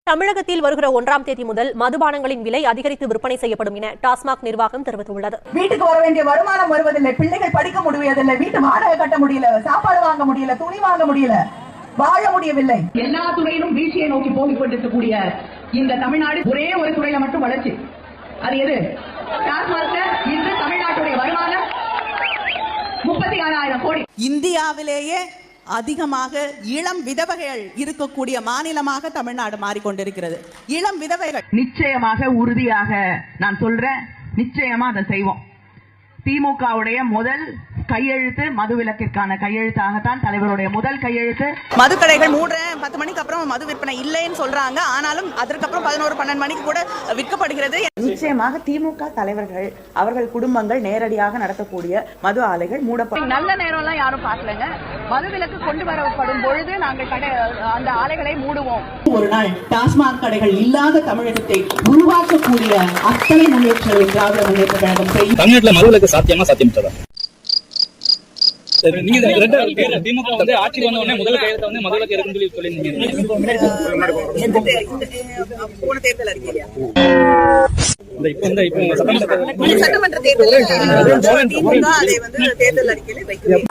தமிழகத்தில் வருகிற 1ஆம் தேதி முதல் மதுபானங்களின் விலை அதிகரித்து விற்பனை செய்யப்படும் என டாஸ்மாக் நிர்வாகம் தெரிவித்துள்ளது. வீட்டுக்கு வர வேண்டிய வருமானம் வருவதில்லை, பிள்ளைகள் படிக்க முடியவில்லை, வீட்டு வாடகை கட்ட முடியல, சாப்பாடு வாங்க முடியல, துணி வாங்க முடியல, வாழ முடியவில்லை. எல்லா துறையிலும் வீழ்ச்சியை நோக்கி போகிக் கொண்டிருக்கக்கூடிய இந்த தமிழ்நாடு ஒரே ஒரு துறையில மட்டும் வளர்ச்சி. அது எது? டாஸ்மாக். இன்று தமிழ்நாட்டுடைய வருமானம் 36,000 கோடி. இந்தியாவிலேயே அதிகமாக இளம் விதவைகள் இருக்கக்கூடிய மாநிலமாக தமிழ்நாடு மாறிக்கொண்டிருக்கிறது. இளம் விதவைகள் நிச்சயமாக உறுதியாக நான் சொல்றேன், நிச்சயமா அதை செய்வோம். திமுகவுடைய முதல் கையெழுத்து மதுவிலக்கிற்கான கையெழுத்தாகத்தான் தலைவருடைய முதல் கையெழுத்து. மதுக்கடைகள் மூடுற 10 மணிக்கு அப்புறம் மது விற்பனை இல்லைன்னு சொல்றாங்க. ஆனாலும் அதற்கப்புறம் 11-12 மணிக்கு கூட விற்கப்படுகிறது. நிச்சயமாக திமுக தலைவர்கள் அவர்கள் குடும்பங்கள் நேரடியாக நடத்தக்கூடிய மது ஆலைகள் மூடப்படும். நல்ல நேரம் எல்லாம் யாரும் பார்க்கலங்க. மதுவிலக்கு கொண்டு வரப்படும் பொழுது நாங்கள் அந்த ஆலைகளை மூடுவோம். ஒரு நாள் டாஸ்மாக் கடைகள் இல்லாத தமிழகத்தை உருவாக்கக்கூடிய அத்தனை முன்னேற்றங்களை திராவிட முன்னேற்ற கழகம் செய்யும். தமிழ்நாட்டில் மதுவிலக்கு சாத்தியமா சாத்தியமற்றதா? நீங்க திமுக வந்து ஆட்சி வந்த உடனே முதல் கையெழுத்த வந்து மதுவிலக்கு இருக்குன்னு சொல்லி போன தேர்தல் அறிக்கையில சட்டமன்ற தேர்தல் அதை வந்து தேர்தல் அறிக்கையில வைக்கிறேன்.